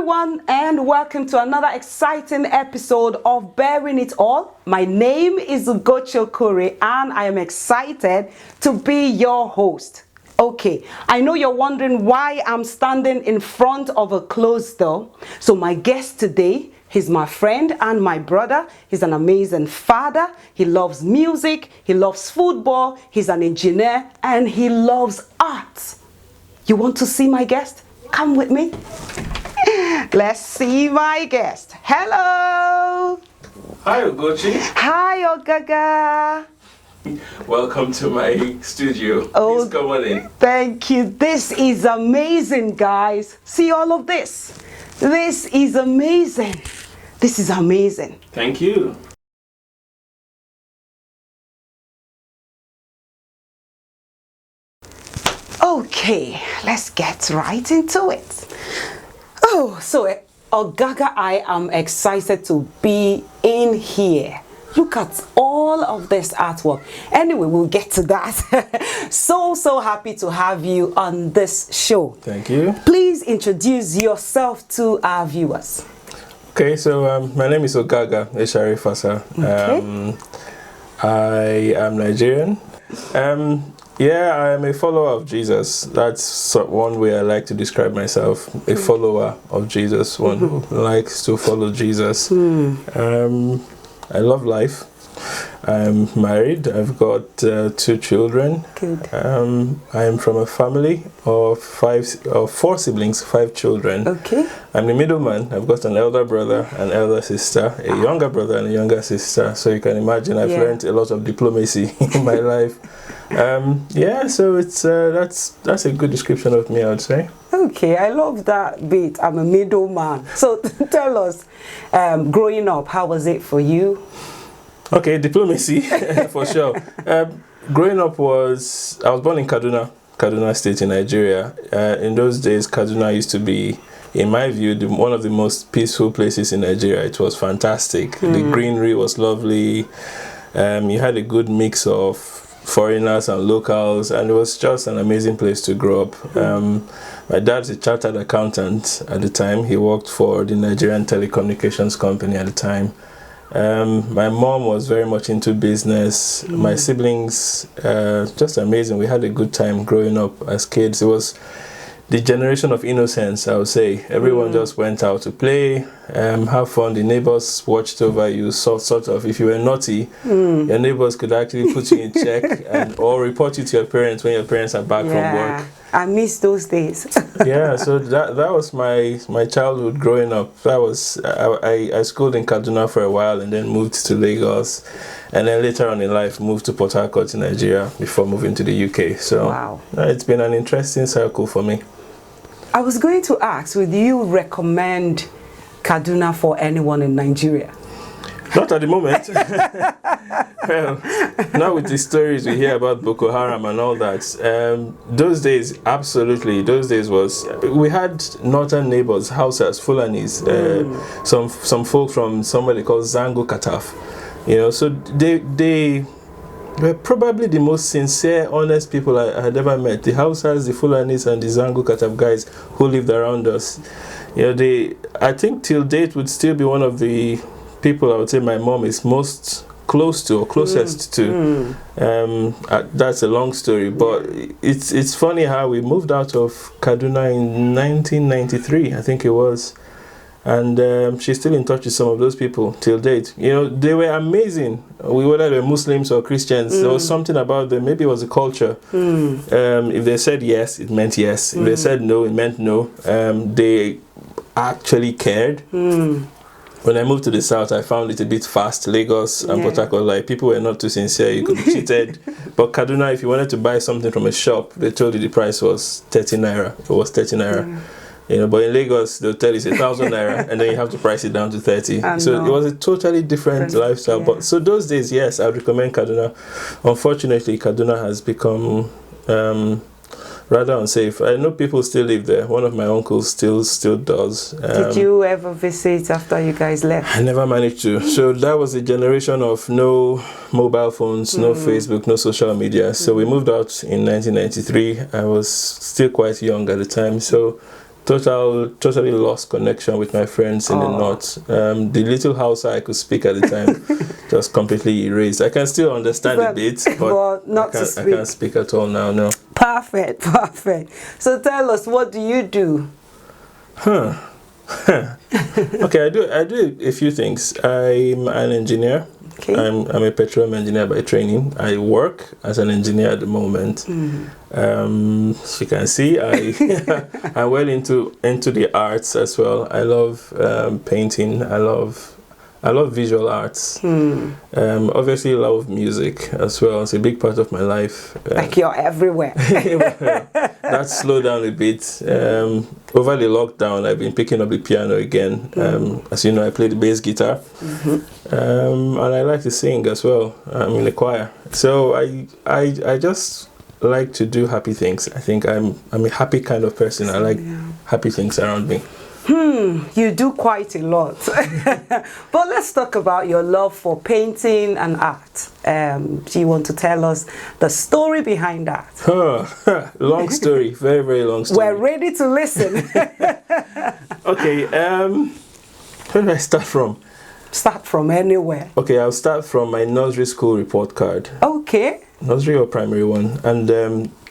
everyone, and welcome to another exciting episode of Bearing It All. My name is Ugochi Okorie, and I am excited to be your host. Okay, I know you're wondering why I'm standing in front of a closed door. So my guest today, he's my friend and my brother. He's an amazing father. He loves music. He loves football. He's an engineer, and he loves art. You want to see my guest? Come with me. Let's see my guest. Hello. Hi, Ugochi. Hi, Okaga. Welcome to my studio. Please come on in. Thank you. This is amazing, guys. See all of this? This is amazing. This is amazing. Thank you. Okay, let's get right into it. Oh, so Okaga, I am excited to be in here. Look at all of this artwork. Anyway, we'll get to that. So happy to have you on this show. Thank you. Please introduce yourself to our viewers. Okay, so my name is Okaga Eshari Fasa. Okay. I am Nigerian. Yeah, I am a follower of Jesus. That's one way I like to describe myself. A follower of Jesus, one who likes to follow Jesus. I love life. I'm married. I've got 2 children. Good. I am from a family of 4 siblings, 5 children. Okay. I'm the middleman. I've got an elder brother, an elder sister, a younger brother, and a younger sister. So you can imagine I've learned a lot of diplomacy in my life. Yeah, so it's that's a good description of me, I would say. Okay, I love that bit. I'm a middleman. So tell us, growing up, how was it for you? Okay, diplomacy for sure. Growing up I was born in Kaduna State in Nigeria. In those days, Kaduna used to be, in my view, one of the most peaceful places in Nigeria. It was fantastic. The greenery was lovely. You had a good mix of foreigners and locals, and it was just an amazing place to grow up. My dad's a chartered accountant at the time. He worked for the Nigerian telecommunications company at the time. My mom was very much into business. My siblings, just amazing. We had a good time growing up as kids. It was the generation of innocence, I would say. Everyone just went out to play, have fun. The neighbors watched over you, sort of. If you were naughty, your neighbors could actually put you in check or report you to your parents when your parents are back from work. I miss those days. Yeah, so that was my childhood growing up. That was I schooled in Kaduna for a while and then moved to Lagos, and then later on in life moved to Port Harcourt in Nigeria before moving to the UK. So wow. It's been an interesting circle for me. I was going to ask, would you recommend Kaduna for anyone in Nigeria? Not at the moment. Well, now with the stories we hear about Boko Haram and all that, those days, absolutely, those days we had northern neighbors, Hausas, Fulanis, some folk from somewhere they call Zango Kataf, so they were probably the most sincere, honest people I had ever met. The Hausas, the Fulanis, and the Zango Kataf guys who lived around us. I think till date would still be one of the people I would say my mom is most close to or closest to. That's a long story, but it's funny how we moved out of Kaduna in 1993, I think it was. And she's still in touch with some of those people till date. They were amazing. Whether they were Muslims or Christians, there was something about them. Maybe it was a culture. If they said yes, it meant yes. If they said no, it meant no. They actually cared. When I moved to the south, I found it a bit fast. Lagos and Port Harcourt, people were not too sincere. You could be cheated. But Kaduna, if you wanted to buy something from a shop, they told you the price was 30 naira. It was 30 naira. But in Lagos, they'll tell you it's 1,000 naira, and then you have to price it down to 30. So it was a totally different lifestyle. But so those days, yes, I would recommend Kaduna. Unfortunately, Kaduna has become rather unsafe. I know people still live there. One of my uncles still does. Did you ever visit after you guys left? I never managed to. So that was a generation of no mobile phones, no Facebook, no social media. So we moved out in 1993. I was still quite young at the time. So totally lost connection with my friends in the north. The little Hausa I could speak at the time just completely erased. I can still understand a bit, but not I can't speak at all now. No. Perfect. So tell us, what do you do? Okay, I do a few things. I'm an engineer. Okay. I'm a petroleum engineer by training. I work as an engineer at the moment. As you can see, I'm well into the arts as well. I love painting. I love visual arts. Obviously, love music as well. It's a big part of my life. Like you're everywhere. That slowed down a bit. Over the lockdown, I've been picking up the piano again. As you know, I play the bass guitar. And I like to sing as well. I'm in the choir. So I just like to do happy things. I think I'm a happy kind of person. I like happy things around me. You do quite a lot. But let's talk about your love for painting and art. Do you want to tell us the story behind that? Long story. Very, very long story. We're ready to listen. Okay, where do I start from? Start from anywhere. Okay, I'll start from my nursery school report card. Okay. Nursery or primary one. And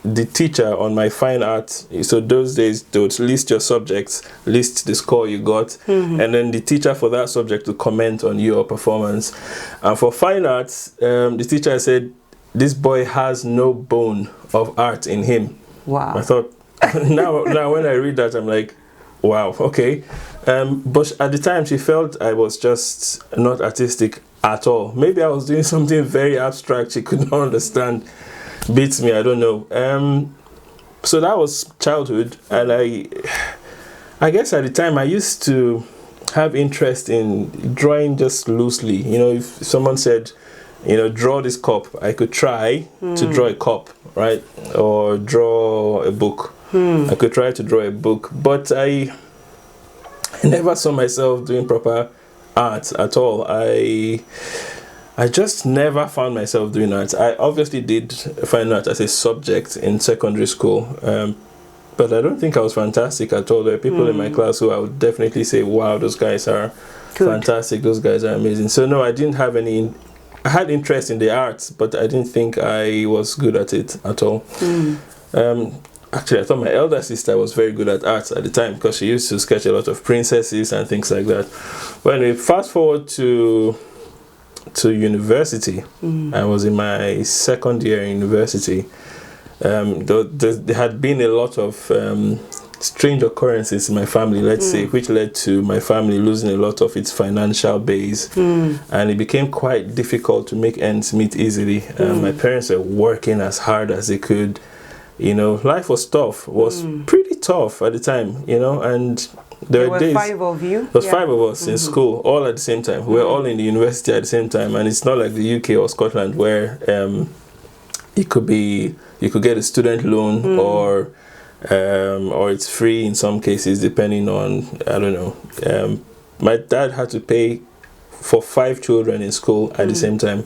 the teacher on my fine art, so those days they would list your subjects, list the score you got, and then the teacher for that subject to comment on your performance. And for fine arts, the teacher said, this boy has no bone of art in him. Wow. I thought, now when I read that, I'm like, wow, okay. But at the time, she felt I was just not artistic at all. Maybe I was doing something very abstract she could not understand. Beats me, I don't know. So that was childhood, and I guess at the time I used to have interest in drawing just loosely. You know, if someone said, you know, draw this cup, I could try to draw a cup, right? Or draw a book. I could try to draw a book, but I never saw myself doing proper art at all. I just never found myself doing art. I obviously did find art as a subject in secondary school, but I don't think I was fantastic at all. There are people in my class who I would definitely say, wow, those guys are fantastic, those guys are amazing. So no, I didn't have any, I had interest in the arts, but I didn't think I was good at it at all. Actually, I thought my elder sister was very good at arts at the time because she used to sketch a lot of princesses and things like that. When we fast forward to university, I was in my second year in university. There had been a lot of strange occurrences in my family, let's say, which led to my family losing a lot of its financial base, and it became quite difficult to make ends meet easily. My parents were working as hard as they could. You know, life was tough, was pretty tough at the time, you know, and there were days, 5 of you? There was 5 of us in school, all at the same time. We were all in the university at the same time, and it's not like the UK or Scotland where you could get a student loan or it's free in some cases depending on, I don't know. My dad had to pay for 5 children in school at the same time.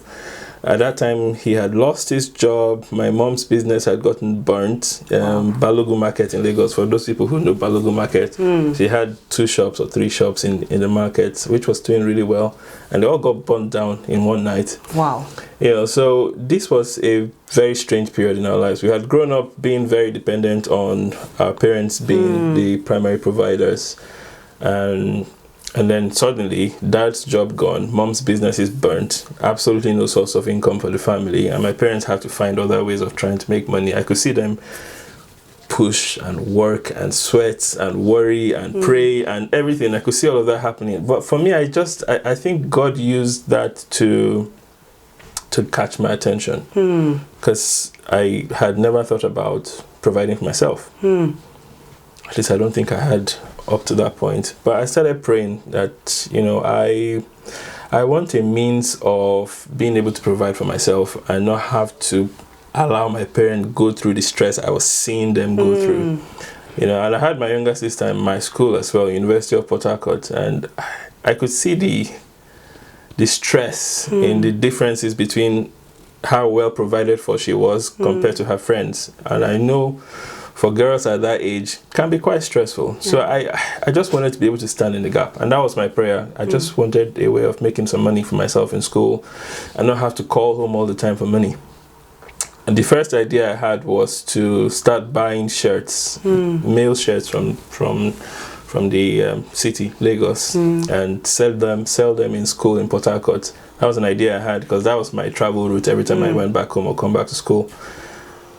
At that time, he had lost his job. My mom's business had gotten burnt. Balogun Market in Lagos, for those people who know Balogun Market, she had 2 shops or 3 shops in the market, which was doing really well. And they all got burnt down in one night. Wow. You know, so this was a very strange period in our lives. We had grown up being very dependent on our parents being the primary providers. And then suddenly, dad's job gone, mom's business is burnt, absolutely no source of income for the family, and my parents had to find other ways of trying to make money. I could see them push and work and sweat and worry and pray and everything. I could see all of that happening. But for me, I think God used that to catch my attention, because I had never thought about providing for myself. At least I don't think I had up to that point. But I started praying that, you know, I want a means of being able to provide for myself and not have to allow my parents go through the stress I was seeing them go through. You know, and I had my younger sister in my school as well, University of Port Harcourt, and I could see the stress in the differences between how well provided for she was compared to her friends. And I know for girls at that age can be quite stressful. So I just wanted to be able to stand in the gap, and that was my prayer. I just wanted a way of making some money for myself in school and not have to call home all the time for money. And the first idea I had was to start buying shirts, male shirts from the city, Lagos, and sell them in school in Port Harcourt. That was an idea I had because that was my travel route every time I went back home or come back to school.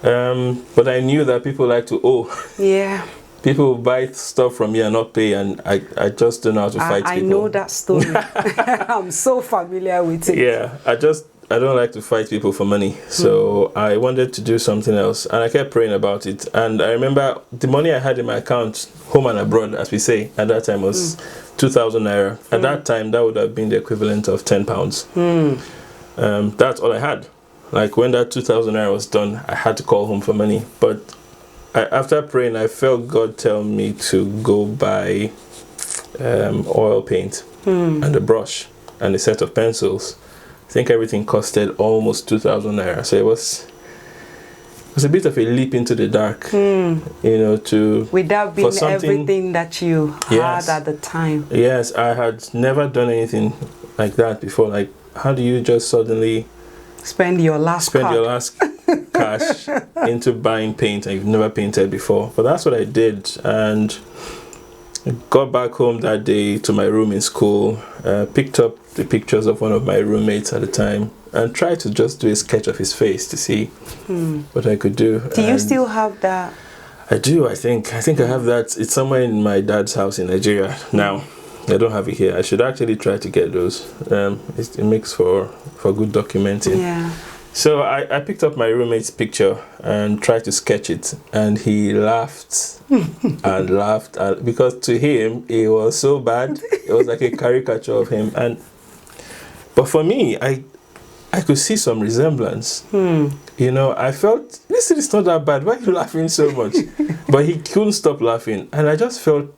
But I knew that people like to owe. Yeah. People buy stuff from me and not pay, and I just don't know how to fight people. I know that story. I'm so familiar with it. Yeah, I don't like to fight people for money. So I wanted to do something else, and I kept praying about it. And I remember the money I had in my account, home and abroad, as we say, at that time was 2,000 naira. At that time, that would have been the equivalent of 10 pounds. That's all I had. Like when that 2,000 naira was done, I had to call home for money. But after praying, I felt God tell me to go buy oil paint and a brush and a set of pencils. I think everything costed almost 2,000 naira. So it was a bit of a leap into the dark, you know, without being everything that you had at the time. Yes, I had never done anything like that before. Like, how do you just suddenly spend your last cash into buying paint and you've never painted before? But that's what I did, and I got back home that day to my room in school, picked up the pictures of one of my roommates at the time and tried to just do a sketch of his face to see what I could do. Do you still have that? I do, I think I have that. It's somewhere in my dad's house in Nigeria now. I don't have it here. I should actually try to get those. It makes for good documenting. Yeah. So I picked up my roommate's picture and tried to sketch it, and he laughed and laughed because to him it was so bad. It was like a caricature of him. But for me, I could see some resemblance. You know, I felt this is not that bad. Why are you laughing so much? But he couldn't stop laughing, and I just felt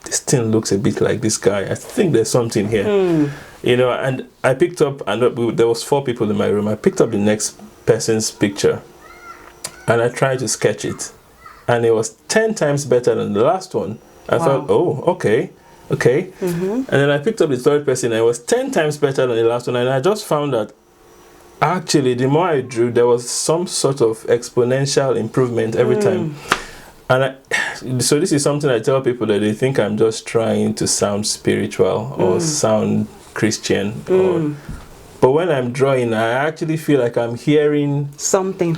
this thing looks a bit like this guy. I think there's something here. You know, and I picked up, and there was 4 people in my room. I picked up the next person's picture, and I tried to sketch it, and it was 10 times better than the last one. I thought, oh, okay. And then I picked up the third person, and it was 10 times better than the last one, and I just found that actually, the more I drew, there was some sort of exponential improvement every time. And so this is something I tell people that they think I'm just trying to sound spiritual or sound Christian. But when I'm drawing, I actually feel like I'm hearing something.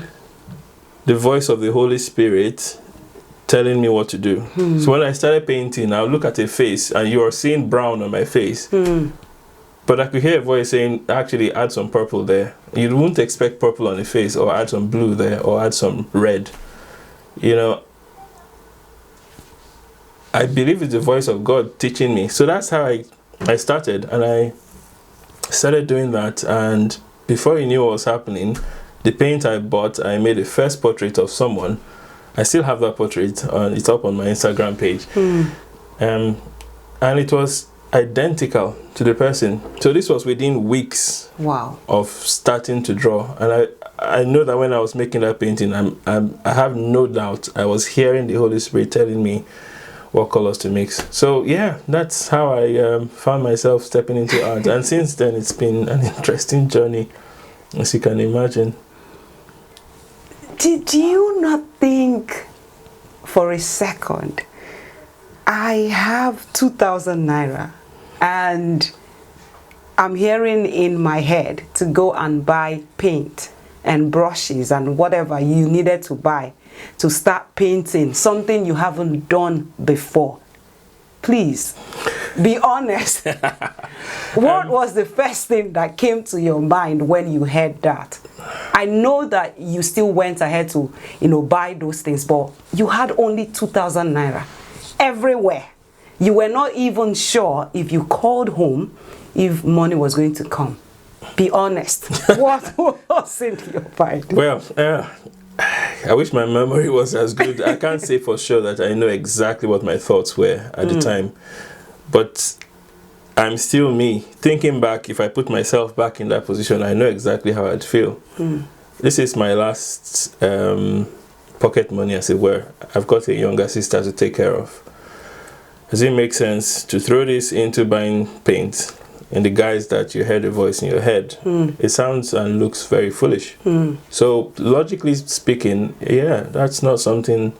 The voice of the Holy Spirit telling me what to do. So when I started painting, I'll look at a face and you're seeing brown on my face. But I could hear a voice saying, actually add some purple there. You wouldn't expect purple on a face, or add some blue there, or add some red. You know, I believe it's the voice of God teaching me. So that's how I started, and I started doing that. And before you knew what was happening, the paint I bought, I made a first portrait of someone. I still have that portrait. It's up on my Instagram page. And it was identical to the person. So this was within weeks of starting to draw. And I know that when I was making that painting, I have no doubt I was hearing the Holy Spirit telling me what colors to mix. So yeah, that's how I found myself stepping into art. And since then, it's been an interesting journey, as you can imagine. Did you not think for a second, I have 2,000 naira and I'm hearing in my head to go and buy paint and brushes and whatever you needed to buy to start painting something you haven't done before? Please be honest. What was the first thing that came to your mind when you heard that? I know that you still went ahead to, buy those things, but you had only 2,000 naira everywhere. You were not even sure if you called home if money was going to come. Be honest. What was in your mind? Well, I wish my memory was as good. I can't say for sure that I know exactly what my thoughts were at the time. But I'm still me. Thinking back, if I put myself back in that position, I know exactly how I'd feel. This is my last pocket money, as it were. I've got a younger sister to take care of. Does it make sense to throw this into buying paint in the guise that you heard a voice in your head? It sounds and looks very foolish. So logically speaking, yeah, that's not something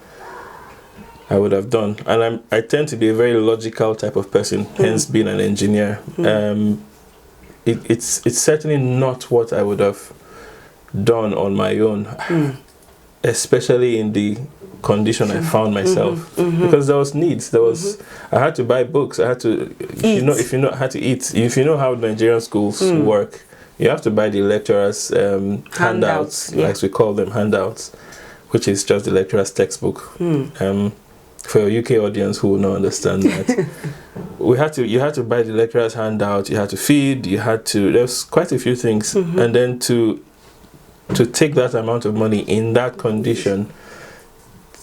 I would have done. And I tend to be a very logical type of person, hence being an engineer. It's certainly not what I would have done on my own, especially in the condition I found myself, because there was needs. There was I had to buy books. I had to I had to eat. If you know how Nigerian schools work, you have to buy the lecturers' handouts, as we call them, handouts, which is just the lecturer's textbook. For your UK audience who will not understand that, you had to buy the lecturer's handout. You had to feed. There's quite a few things, and then to take that amount of money in that condition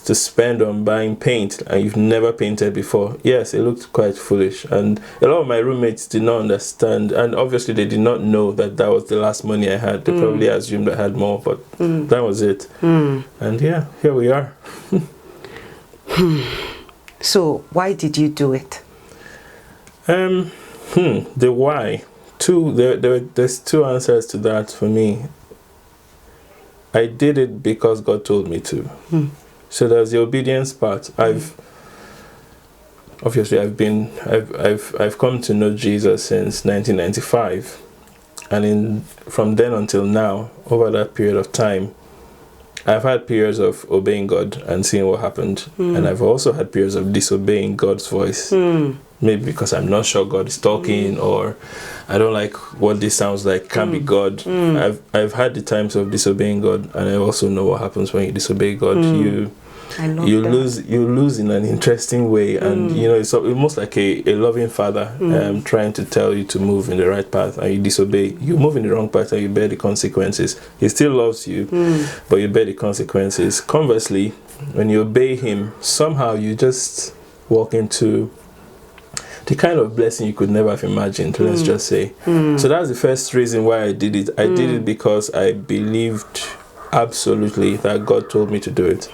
to spend on buying paint, and you've never painted before. Yes, it looked quite foolish, and a lot of my roommates did not understand, and obviously they did not know that was the last money I had. They probably assumed I had more, but that was it. And yeah, here we are. So why did you do it? The why. There's two answers to that for me. I did it because God told me to. So there's the obedience part. I've come to know Jesus since 1995, and from then until now, over that period of time, I've had periods of obeying God and seeing what happened, and I've also had periods of disobeying God's voice. Maybe because I'm not sure God is talking, or I don't like what this sounds like, can't be God. I've had the times of disobeying God, and I also know what happens when you disobey God. You lose in an interesting way, and it's almost like a loving father trying to tell you to move in the right path, and you disobey. You move in the wrong path and you bear the consequences. He still loves you, but you bear the consequences. Conversely, when you obey him, somehow you just walk into the kind of blessing you could never have imagined, let's just say. So that's the first reason why I did it. I did it because I believed absolutely that God told me to do it.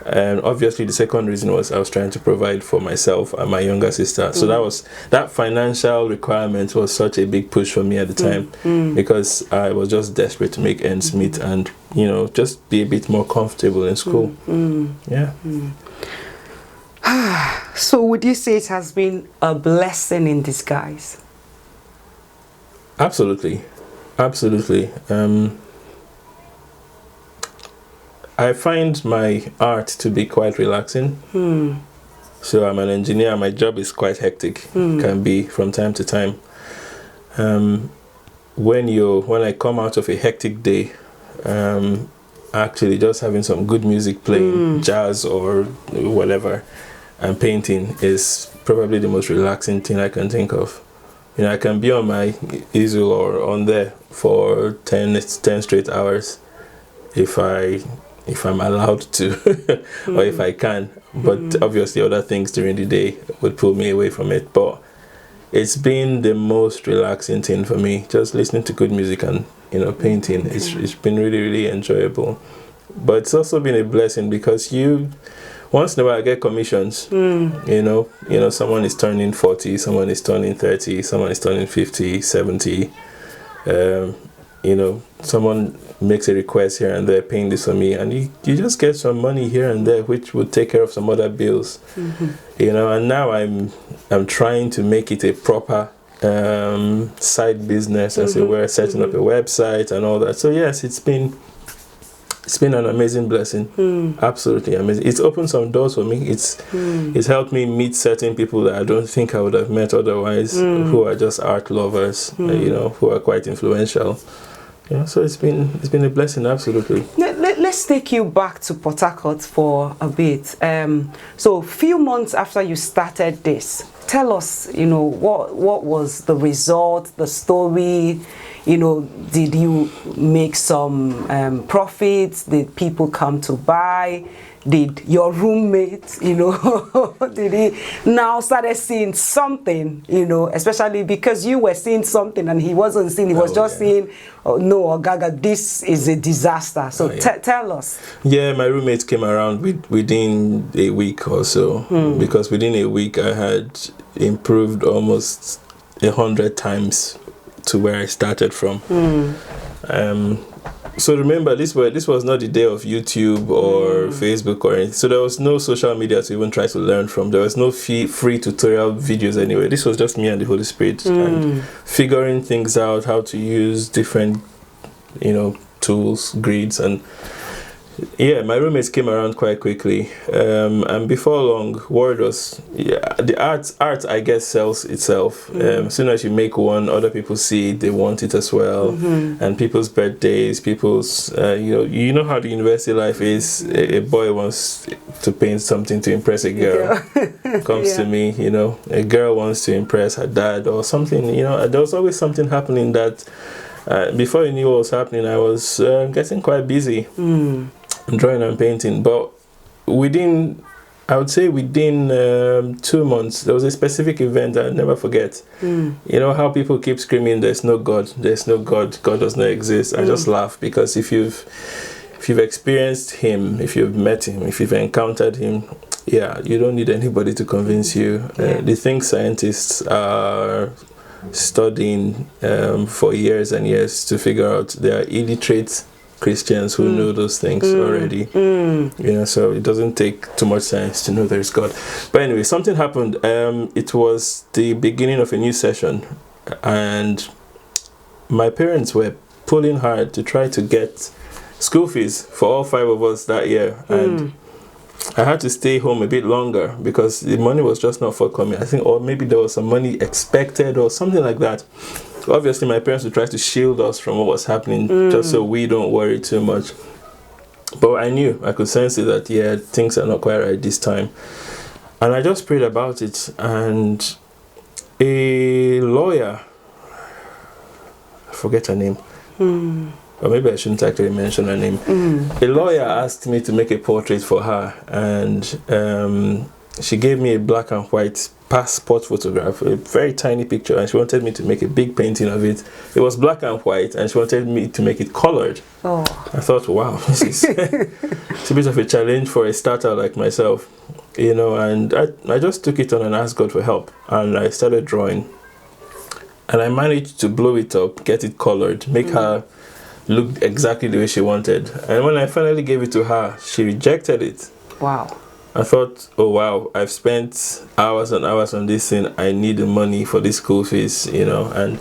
And obviously the second reason was I was trying to provide for myself and my younger sister. So that financial requirement was such a big push for me at the time, because I was just desperate to make ends meet and just be a bit more comfortable in school. So would you say it has been a blessing in disguise? Absolutely. I find my art to be quite relaxing. So I'm an engineer. My job is quite hectic. Can be from time to time. When I come out of a hectic day, actually just having some good music playing, jazz or whatever, and painting is probably the most relaxing thing I can think of. I can be on my easel or on there for 10 straight hours if I'm allowed to, or if I can. But obviously other things during the day would pull me away from it. But it's been the most relaxing thing for me, just listening to good music and painting. It's been really, really enjoyable. But it's also been a blessing because once in a while I get commissions. Someone is turning 40, someone is turning 30, someone is turning 50, 70. Someone makes a request here and there, paying this for me, and you just get some money here and there, which would take care of some other bills. And now I'm trying to make it a proper side business, as it were, setting up a website and all that. So yes, it's been an amazing blessing. Absolutely amazing. It's opened some doors for me. It's helped me meet certain people that I don't think I would have met otherwise, who are just art lovers, who are quite influential. So it's been a blessing, absolutely. Let's take you back to Port Harcourt for a bit. So a few months after you started this, tell us, what was the result, the story? Did you make some profits? Did people come to buy? Did your roommate, did he now started seeing something, especially because you were seeing something and he wasn't seeing, he was just saying, oh, no, Okaga, this is a disaster. So tell us. Yeah, my roommate came around within a week or so, because within a week I had improved almost 100 times to where I started from. So remember, this was not the day of YouTube or Facebook or anything. So there was no social media to even try to learn from. There was no free tutorial videos anyway. This was just me and the Holy Spirit and figuring things out, how to use different, tools, grids, and yeah, my roommates came around quite quickly. And before long, word was, the art I guess sells itself. As soon as you make one, other people see it, they want it as well. And people's birthdays, people's, you know how the university life is. A boy wants to paint something to impress a girl. Comes to me, a girl wants to impress her dad or something, there was always something happening that, before you knew what was happening, I was getting quite busy. Drawing and painting, but within 2 months there was a specific event I'll never forget. How people keep screaming, there's no God, God does not exist. I just laugh, because if you've experienced him, if you've met him, if you've encountered him, you don't need anybody to convince you. The things scientists are studying for years and years to figure out, they are illiterate Christians who know those things already. So it doesn't take too much science to know there's God. But anyway, something happened. It was the beginning of a new session, and my parents were pulling hard to try to get school fees for all 5 of us that year. And I had to stay home a bit longer because the money was just not forthcoming. I think, or maybe there was some money expected or something like that. Obviously, my parents would try to shield us from what was happening, just so we don't worry too much. But I could sense it that, things are not quite right this time. And I just prayed about it, and a lawyer, I forget her name, or maybe I shouldn't actually mention her name. A lawyer asked me to make a portrait for her, and she gave me a black and white passport photograph, a very tiny picture, and she wanted me to make a big painting of it. It was black and white, and she wanted me to make it colored. I thought, wow, this is it's a bit of a challenge for a starter like myself, and I just took it on and asked God for help, and I started drawing, and I managed to blow it up, get it colored, make her look exactly the way she wanted. And when I finally gave it to her, she rejected it. Wow. I thought, oh wow, I've spent hours and hours on this thing. I need the money for this school fees, and I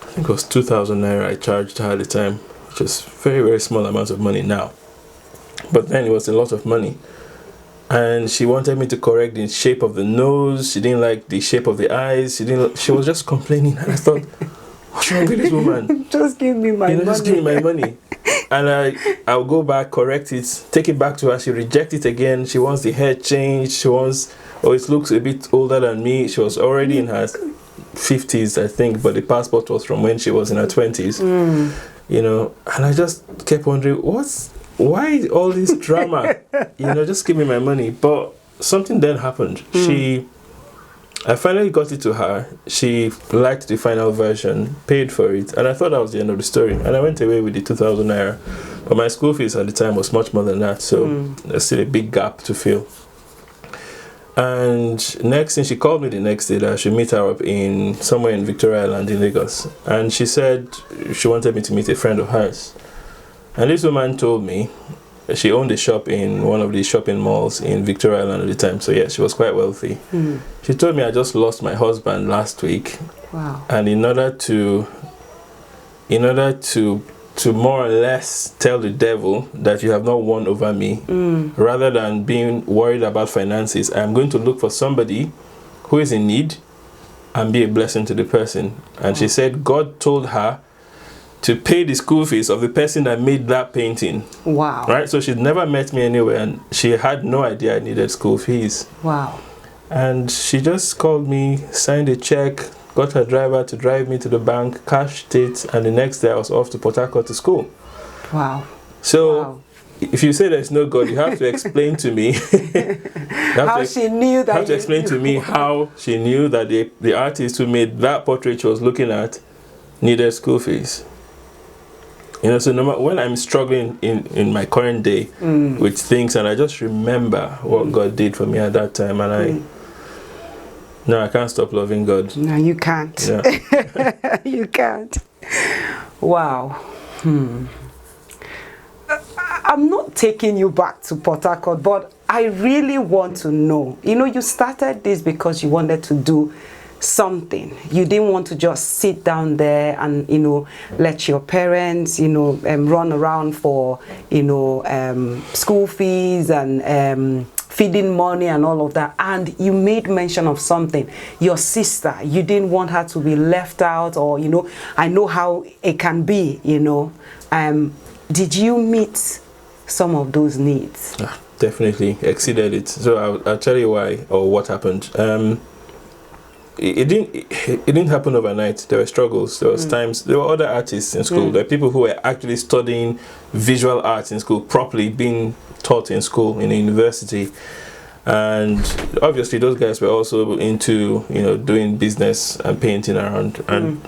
think it was 2,000 naira I charged her at the time, which is very, very small amount of money now. But then it was a lot of money. And she wanted me to correct the shape of the nose. She didn't like the shape of the eyes. She was just complaining. And I thought, what's wrong with this woman? Just give me my money. Just give me my money. And I'll go back, correct it, take it back to her. She rejects it again. She wants the hair changed. She wants, it looks a bit older than me. She was already in her 50s, I think, but the passport was from when she was in her 20s. And I just kept wondering, why all this drama? Just give me my money. But something then happened. I finally got it to her. She liked the final version, paid for it, and I thought that was the end of the story. And I went away with the 2,000 naira. But my school fees at the time was much more than that, so there's still a big gap to fill. And next thing, she called me the next day that I should meet her up somewhere in Victoria Island in Lagos. And she said she wanted me to meet a friend of hers. And this woman told me she owned a shop in one of the shopping malls in Victoria Island at the time. So yeah, she was quite wealthy. She told me I just lost my husband last week. Wow. And in order to more or less tell the devil that you have not won over me, rather than being worried about finances, I'm going to look for somebody who is in need and be a blessing to the person. And she said God told her to pay the school fees of the person that made that painting. Wow. Right? So she'd never met me anywhere, and she had no idea I needed school fees. Wow. And she just called me, signed a check, got her driver to drive me to the bank, cashed it, and the next day I was off to Port Harcourt to school. Wow. So Wow. if you say there's no God, you have to explain to me how she knew that. You have to explain to me how she knew that the artist who made that portrait she was looking at needed school fees. You know, so no matter, when I'm struggling in my current day with things, and I just remember what God did for me at that time, and I can't stop loving God. No, you can't. Yeah. You can't. Wow. I'm not taking you back to Port Harcourt, but I really want to know. You know, you started this because you wanted to do something. You didn't want to just sit down there and, you know, let your parents, you know, run around for, you know, school fees and feeding money and all of that. And you made mention of something. Your sister, you didn't want her to be left out, or, you know, I know how it can be, you know. Did you meet some of those needs? Definitely exceeded it. So I'll tell you why or what happened. It didn't happen overnight. There were struggles. There was times. There were other artists in school. There were people who were actually studying visual arts in school, properly being taught in school in a university, and obviously those guys were also into, you know, doing business and painting around. And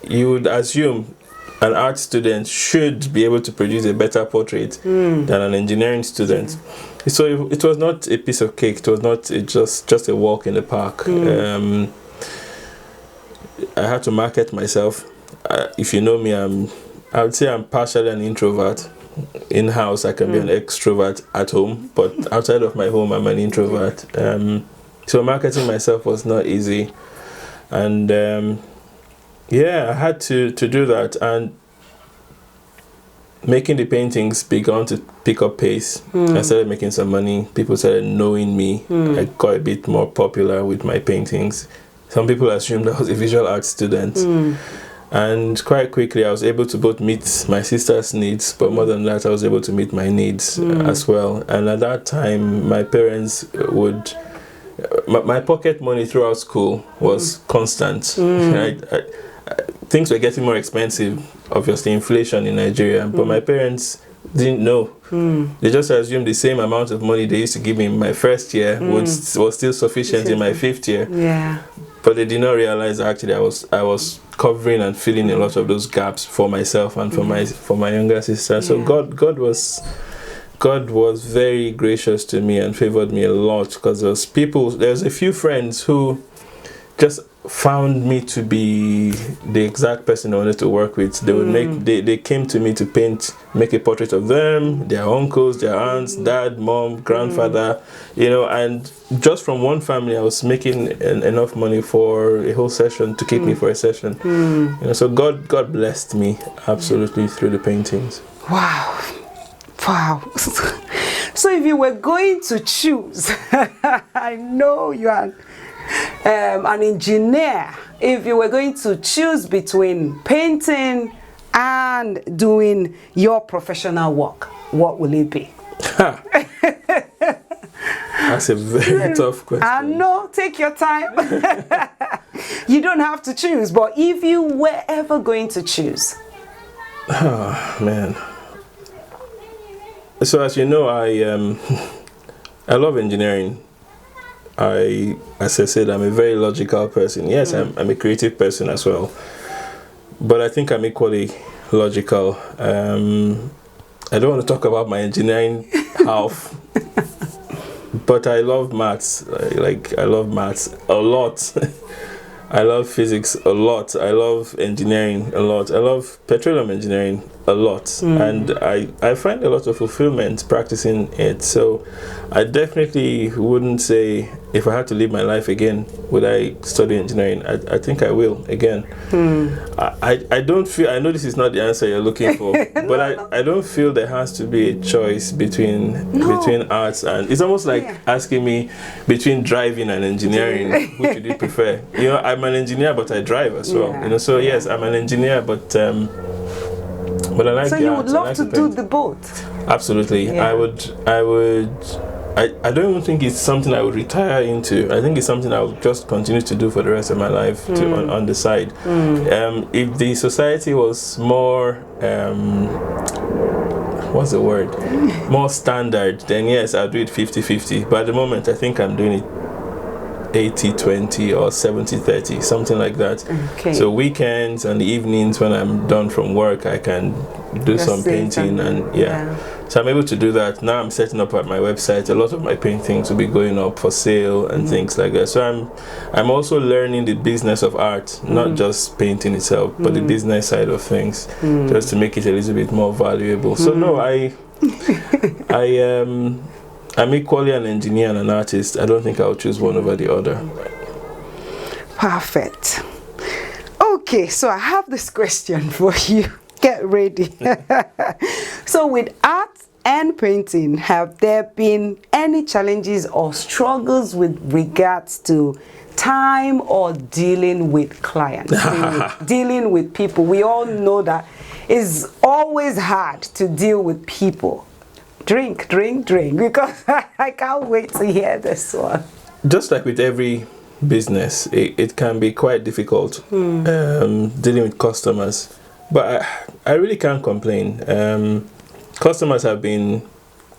you would assume an art student should be able to produce a better portrait than an engineering student. So it was not a piece of cake. It was not just a walk in the park. I had to market myself. If you know me, I would say I'm partially an introvert. In-house, I can be an extrovert at home, but outside of my home, I'm an introvert. So marketing myself was not easy. And I had to do that. And making the paintings began to pick up pace. I started making some money. People started knowing me. I got a bit more popular with my paintings. Some people assumed I was a visual arts student. And quite quickly I was able to both meet my sister's needs, but more than that I was able to meet my needs as well. And at that time my parents would... My pocket money throughout school was constant. Things were getting more expensive, obviously inflation in Nigeria, but my parents didn't know. They just assumed the same amount of money they used to give me in my first year was still sufficient in my fifth year. Yeah. But they did not realize actually I was covering and filling a lot of those gaps for myself and for my younger sister. So God was very gracious to me and favored me a lot, because there's a few friends who just found me to be the exact person I wanted to work with. They would they came to me to make a portrait of them, their uncles, their aunts, dad, mom, grandfather, you know, and just from one family I was making enough money for a whole session to keep me for a session. You know, so God blessed me absolutely through the paintings. Wow. So if you were going to choose, I know you are an engineer, if you were going to choose between painting and doing your professional work, what will it be? That's a very tough question. I know, take your time. You don't have to choose, but if you were ever going to choose. Oh, man. So as you know, I love engineering. As I said, I'm a very logical person. Yes, I'm a creative person as well, but I think I'm equally logical. I don't want to talk about my engineering half, but I love maths. I love maths a lot. I love physics a lot. I love engineering a lot. I love petroleum engineering a lot. And I find a lot of fulfillment practicing it. So I definitely wouldn't say, if I had to live my life again, would I study engineering? I think I will again. I don't feel, I know this is not the answer you're looking for, but I don't feel there has to be a choice between arts and, it's almost like asking me between driving and engineering, which would you prefer? You know, I'm an engineer, but I drive as well. You know, so yes, I'm an engineer, but I like. So you would love to do the both? Absolutely, I would I don't even think it's something I would retire into. I think it's something I would just continue to do for the rest of my life on the side. If the society was more, what's the word? More standard, then yes, I'll do it 50-50. But at the moment, I think I'm doing it 80-20 or 70-30, something like that. Okay. So weekends and evenings when I'm done from work, I can do some painting and So I'm able to do that. Now I'm setting up at my website. A lot of my paintings will be going up for sale and things like that. So I'm also learning the business of art, not just painting itself, but the business side of things, just to make it a little bit more valuable. So no, I'm equally an engineer and an artist. I don't think I'll choose one over the other. Perfect. Okay, so I have this question for you. Get ready. So with art and painting, have there been any challenges or struggles with regards to time or dealing with clients, dealing with people? We all know that it's always hard to deal with people. Drink, because I can't wait to hear this one. Just like with every business, it can be quite difficult dealing with customers. But I really can't complain. Customers have been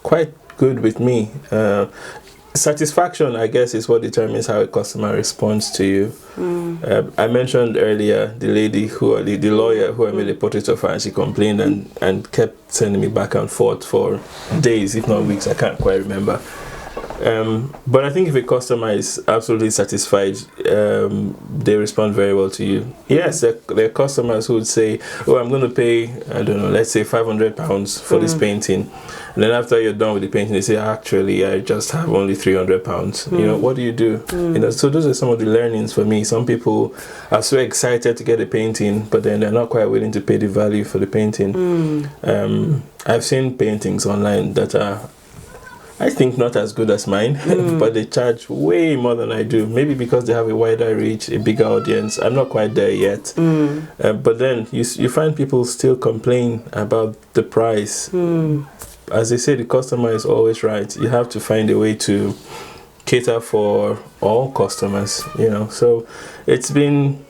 quite good with me. Satisfaction, I guess, is what determines how a customer responds to you. I mentioned earlier the lawyer who I made a portrait of her, and she complained and kept sending me back and forth for days, if not weeks. I can't quite remember. But I think if a customer is absolutely satisfied, they respond very well to you. Yes, there are customers who would say, oh, I'm going to pay, I don't know, let's say £500 for this painting. And then after you're done with the painting, they say, actually, I just have only £300. You know, what do you do? You know, so those are some of the learnings for me. Some people are so excited to get a painting, but then they're not quite willing to pay the value for the painting. I've seen paintings online that are, I think, not as good as mine, but they charge way more than I do. Maybe because they have a wider reach, a bigger audience. I'm not quite there yet. But then you find people still complain about the price. As they say, the customer is always right. You have to find a way to cater for all customers, you know. So it's been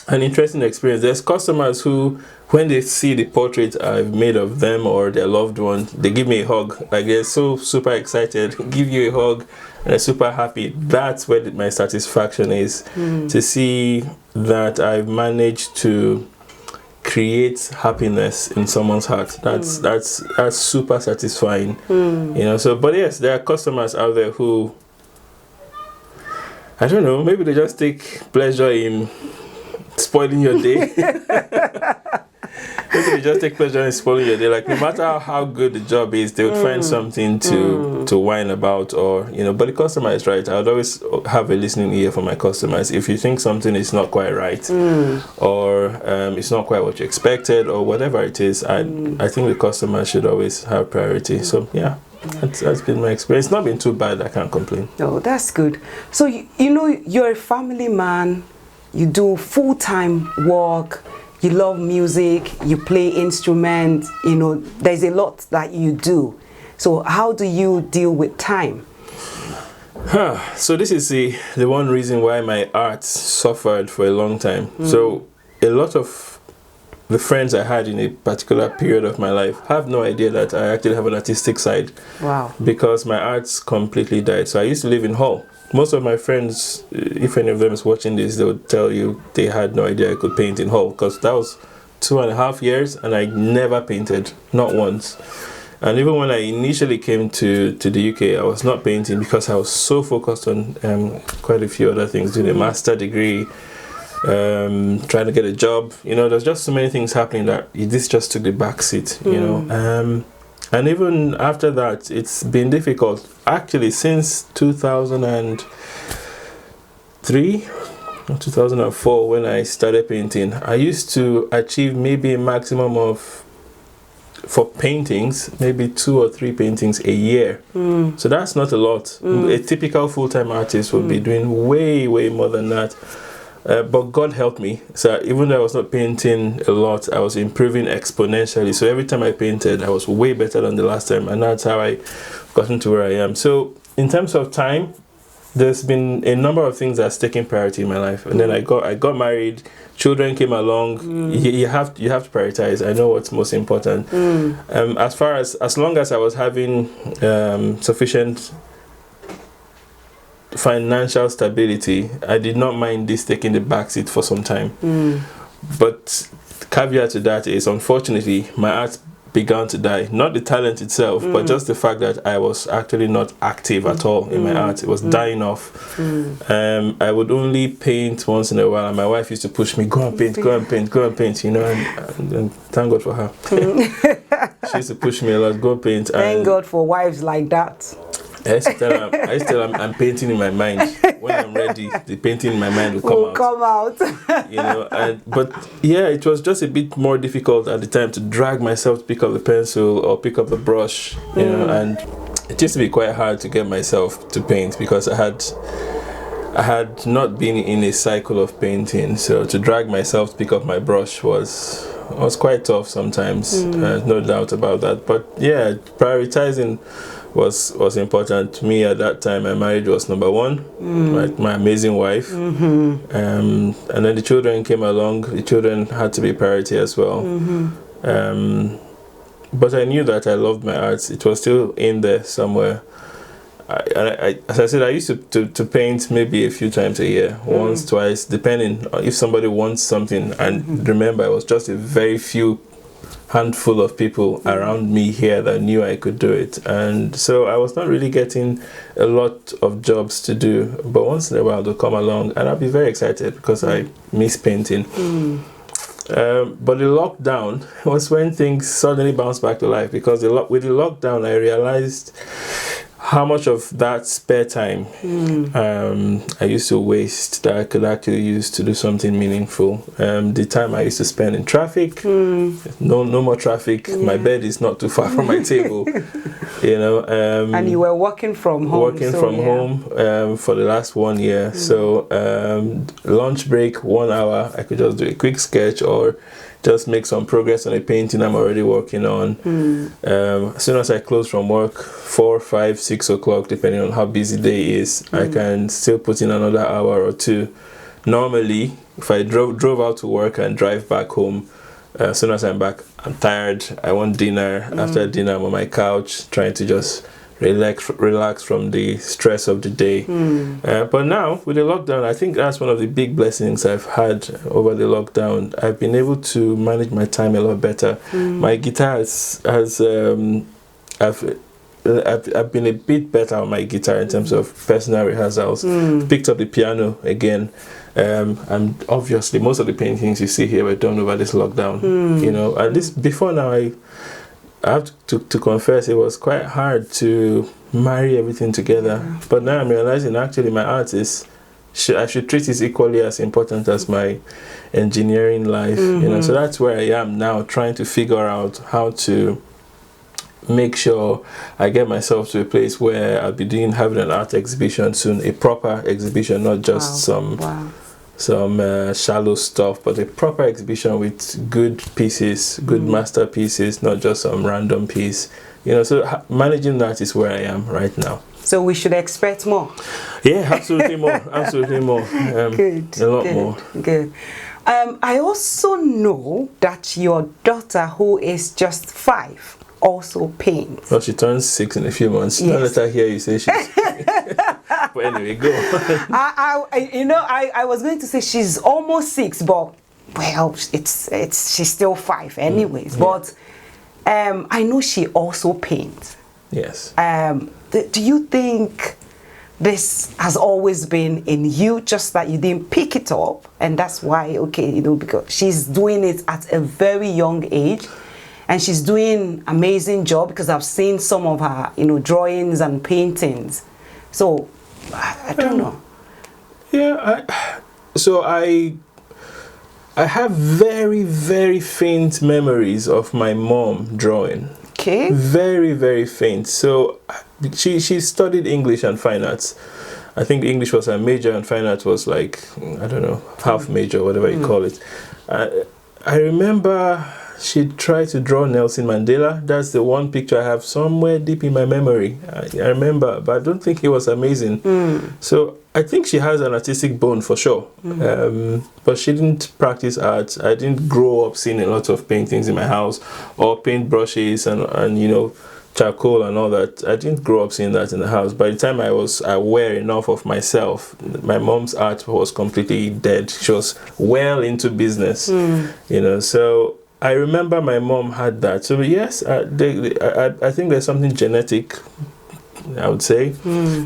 an interesting experience. There's customers who, when they see the portrait I've made of them or their loved one, they give me a hug. Like, they're so super excited, give you a hug, and they're super happy. That's where my satisfaction is, to see that I've managed to create happiness in someone's heart. That's super satisfying. You know. So, but yes, there are customers out there who, I don't know, maybe they just take pleasure in spoiling your day. Maybe they just take pleasure in spoiling your day. Like, no matter how good the job is, they would find something to whine about, or, you know. But the customer is right. I would always have a listening ear for my customers. If you think something is not quite right, or it's not quite what you expected, or whatever it is, I think the customer should always have priority. So yeah. That's been my experience. It's not been too bad. I can't complain. Oh, that's good. So you know, you're a family man. You do full-time work. You love music, you play instruments, you know, there's a lot that you do. So how do you deal with time? So this is the one reason why my art suffered for a long time. So a lot of the friends I had in a particular period of my life have no idea that I actually have an artistic side. Wow. Because my arts completely died. So I used to live in Hull. Most of my friends, if any of them is watching this, they would tell you they had no idea I could paint in Hull, because that was 2.5 years and I never painted, not once. And even when I initially came to the UK, I was not painting because I was so focused on quite a few other things, doing a master degree, trying to get a job. You know, there's just so many things happening that this just took the back seat, you know. And even after that, it's been difficult. Actually, since 2003 or 2004, when I started painting, I used to achieve maybe a maximum of, for paintings, maybe 2 or 3 paintings a year. So that's not a lot. A typical full-time artist would be doing way, way more than that. But God helped me. So even though I was not painting a lot, I was improving exponentially. So every time I painted, I was way better than the last time. And that's how I gotten to where I am. So in terms of time, there's been a number of things that's taken priority in my life, and then I got married, children came along. You have to prioritize. I know what's most important. As long as I was having sufficient financial stability, I did not mind this taking the backseat for some time. But caveat to that is, unfortunately, my art began to die. Not the talent itself, but just the fact that I was actually not active at all in my art. It was dying off. I would only paint once in a while, and my wife used to push me, go and paint, you know, and thank God for her. She used to push me a lot, go paint. Thank God for wives like that. I used to tell her I'm painting in my mind. When I'm ready, the painting in my mind will come out. You know, but yeah, it was just a bit more difficult at the time to drag myself to pick up the pencil or pick up the brush, you know, and it used to be quite hard to get myself to paint because I had not been in a cycle of painting, so to drag myself to pick up my brush was quite tough sometimes. No doubt about that. But yeah, prioritizing was important to me at that time. My marriage was number one, my amazing wife, and then the children came along. The children had to be priority as well. But I knew that I loved my art. It was still in there somewhere. As I said, I used to paint maybe a few times a year, once, twice, depending if somebody wants something. And remember, it was just a very few handful of people around me here that knew I could do it, and so I was not really getting a lot of jobs to do, but once in a while they'll come along and I'll be very excited because I miss painting. But the lockdown was when things suddenly bounced back to life, because with the lockdown I realized how much of that spare time I used to waste that I could actually use to do something meaningful. The time I used to spend in traffic, no more traffic. My bed is not too far from my table, you know. And you were working from home. Home for the last 1 year. So lunch break, 1 hour, I could just do a quick sketch or just make some progress on a painting I'm already working on. As soon as I close from work, 4, 5, 6 o'clock, depending on how busy the day is, I can still put in another hour or two. Normally, if I drove out to work and drive back home, as soon as I'm back, I'm tired, I want dinner. After dinner, I'm on my couch trying to just relax from the stress of the day. But now with the lockdown, I think that's one of the big blessings I've had over the lockdown. I've been able to manage my time a lot better. My guitar I've been a bit better on my guitar in terms of personal rehearsals. Picked up the piano again. And obviously most of the paintings you see here were done over this lockdown. You know, and this before now I have to confess it was quite hard to marry everything together. But now I'm realizing actually my art I should treat it equally as important as my engineering life. You know, so that's where I am now, trying to figure out how to make sure I get myself to a place where I'll be having an art exhibition soon, a proper exhibition, not just some shallow stuff, but a proper exhibition with good pieces, good masterpieces, not just some random piece. You know, so managing that is where I am right now. So we should expect more. Yeah, absolutely more. Absolutely more. Good. A lot more. Good. I also know that your daughter, who is just 5, also paints. Well, she turns 6 in a few months. Yes. Don't let her hear you say she's. But anyway, go. I was going to say she's almost 6, but well, she's still 5 anyways. But I know she also paints. Yes. Do you think this has always been in you, just that you didn't pick it up, and that's why, because she's doing it at a very young age, and she's doing amazing job, because I've seen some of her, drawings and paintings. So I don't know. Yeah, I have very, very faint memories of my mom drawing. Okay. Very, very faint. So she studied English and fine arts. I think English was her major and fine arts was like, I don't know, half major, whatever you call it. I remember she tried to draw Nelson Mandela. That's the one picture I have somewhere deep in my memory. I remember, but I don't think it was amazing. So I think she has an artistic bone for sure. But she didn't practice art. I didn't grow up seeing a lot of paintings in my house, or paint brushes and you know, charcoal and all that. I didn't grow up seeing that in the house. By the time I was aware enough of myself, my mom's art was completely dead. She was well into business, you know. So I remember my mom had that. So yes, I think there's something genetic, I would say,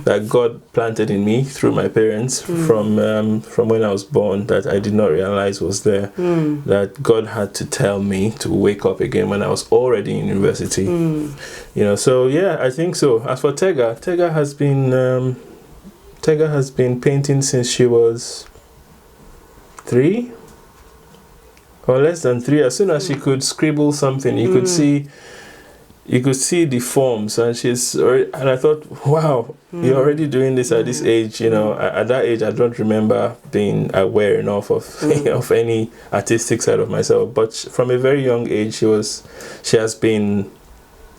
that God planted in me through my parents from when I was born, that I did not realize was there. That God had to tell me to wake up again when I was already in university. You know, so yeah, I think so. As for Tega has been painting since she was 3 or less than 3. As soon as she could scribble something, you could see the forms, and and I thought, wow, you're already doing this at this age. You know, at that age, I don't remember being aware enough of of any artistic side of myself. But from a very young age, she has been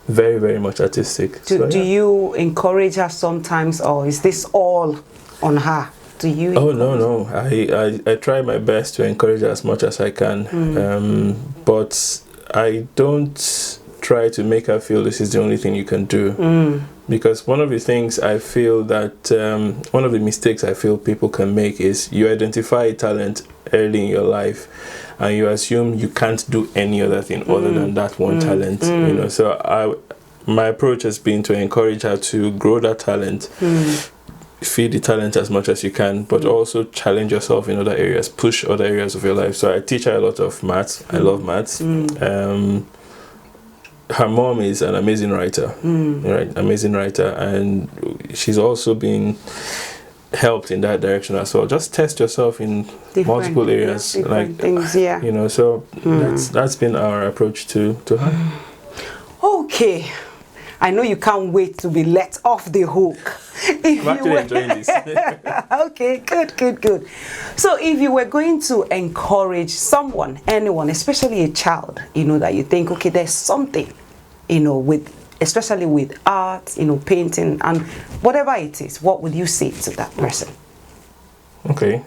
very, very much artistic. Do you encourage her sometimes, or is this all on her? Do you? Oh no. I try my best to encourage her as much as I can, but I don't try to make her feel this is the only thing you can do, because one of the things I feel that one of the mistakes I feel people can make is you identify a talent early in your life and you assume you can't do any other thing other than that one talent. You know, so my approach has been to encourage her to grow that talent, feed the talent as much as you can, but also challenge yourself in other areas, push other areas of your life. So I teach her a lot of maths. I love maths. Her mom is an amazing writer, right? Amazing writer, and she's also been helped in that direction as well. Just test yourself in multiple areas, like things, yeah. You know. So that's been our approach to her. Okay, I know you can't wait to be let off the hook. I'm actually enjoying this. Okay, good. So if you were going to encourage someone, anyone, especially a child, you know, that you think, okay, there's something, you know, especially with art, you know, painting and whatever it is, what would you say to that person? Okay.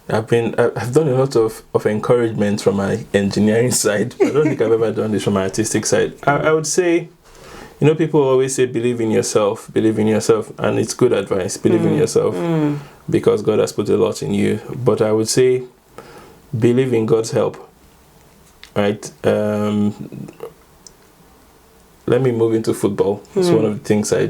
I've done a lot of encouragement from my engineering side. I don't think I've ever done this from my artistic side. I would say, you know, people always say believe in yourself, and it's good advice. Believe in yourself because God has put a lot in you. But I would say believe in God's help. Right? Let me move into football. It's one of the things I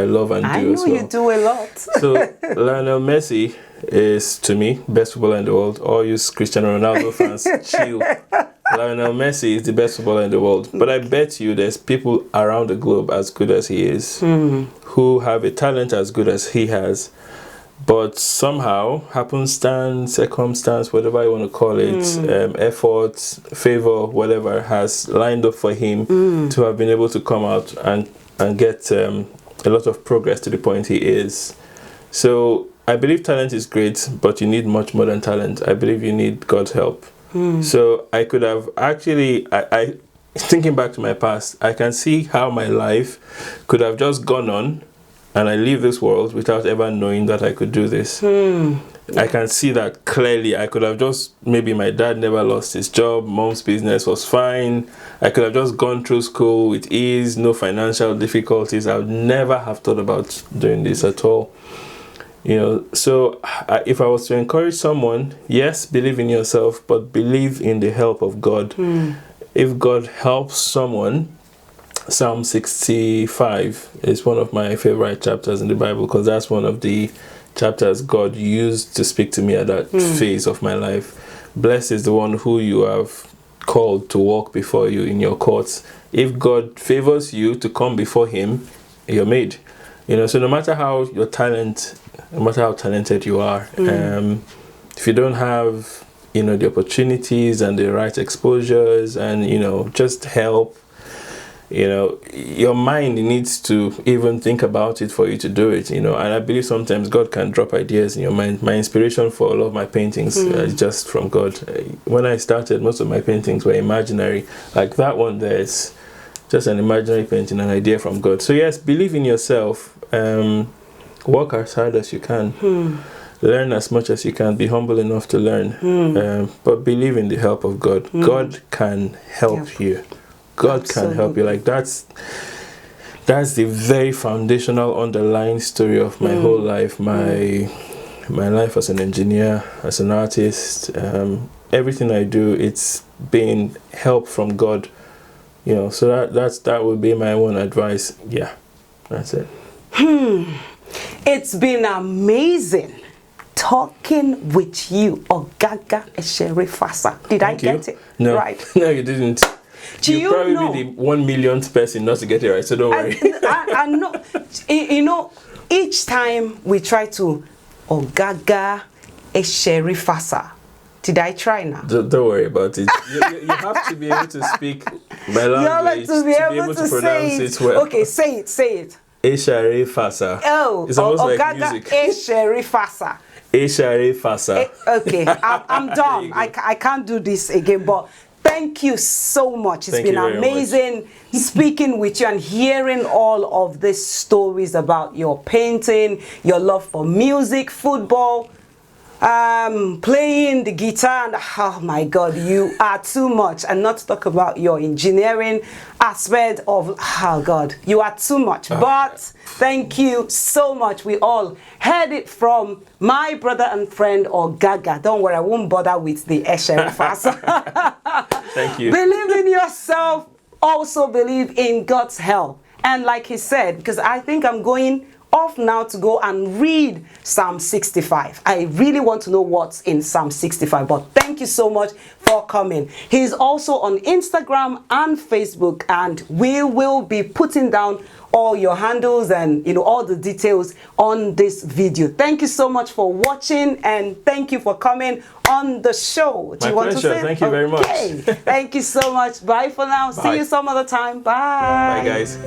love and do as well. I know you do a lot. So Lionel Messi is, to me, best footballer in the world. All you Cristiano Ronaldo fans, chill. Lionel Messi is the best footballer in the world. But I bet you there's people around the globe as good as he is, who have a talent as good as he has. But somehow, happenstance, circumstance, whatever you want to call it, effort, favor, whatever, has lined up for him to have been able to come out and get a lot of progress to the point he is. So I believe talent is great, but you need much more than talent. I believe you need God's help. So I could have actually, I thinking back to my past, I can see how my life could have just gone on and I leave this world without ever knowing that I could do this. I can see that clearly. I could have just, maybe my dad never lost his job, mom's business was fine. I could have just gone through school with ease, no financial difficulties. I would never have thought about doing this at all. You know, so if I was to encourage someone, yes, believe in yourself, but believe in the help of God. If God helps someone, Psalm 65 is one of my favorite chapters in the Bible, because that's one of the chapters God used to speak to me at that phase of my life. Blessed is the one who you have called to walk before you in your courts. If God favors you to come before him, you're made. You know, so no matter how talented you are, if you don't have, you know, the opportunities and the right exposures and, you know, just help, you know, your mind needs to even think about it for you to do it, you know. And I believe sometimes God can drop ideas in your mind. My inspiration for a lot of my paintings is just from God. When I started, most of my paintings were imaginary. Like that one there is just an imaginary painting, an idea from God. So yes, believe in yourself. Work as hard as you can. Learn as much as you can. Be humble enough to learn. But believe in the help of God. God can help you. God can help you. Like that's the very foundational underlying story of my whole life. My life as an engineer, as an artist, everything I do, it's been help from God. You know, so that would be my one advice. Yeah, that's it. It's been amazing talking with you, Okaga Esherifasa. Did I get it? No. Right. No, you didn't. You'll probably be the 1 millionth person not to get it right, so don't worry. I know. You know, each time we try to Okaga Esherifasa. Did I try now? Don't worry about it. You have to be able to speak my language to be able to pronounce it well. Okay, say it. Esherifasa. Oh, it's almost like Okaga music. Esherifasa. Esherifasa. Okay, I'm done. I can't do this again, but thank you so much. It's been amazing speaking with you and hearing all of these stories about your painting, your love for music, football, playing the guitar, and oh my God, you are too much. And not to talk about your engineering aspect of, oh God, you are too much. But thank you so much. We all heard it from my brother and friend Okaga. Don't worry, I won't bother with the Esherifasa. Thank you. Believe in yourself. Also believe in God's help. And like he said, because I think I'm going off now to go and read Psalm 65. I really want to know what's in Psalm 65. But thank you so much for coming. He's also on Instagram and Facebook, and we will be putting down all your handles and all the details on this video. Thank you so much for watching, and thank you for coming on the show. My pleasure. Thank you very much. Thank you so much. Bye for now. Bye. See you some other time. Bye. Bye, guys.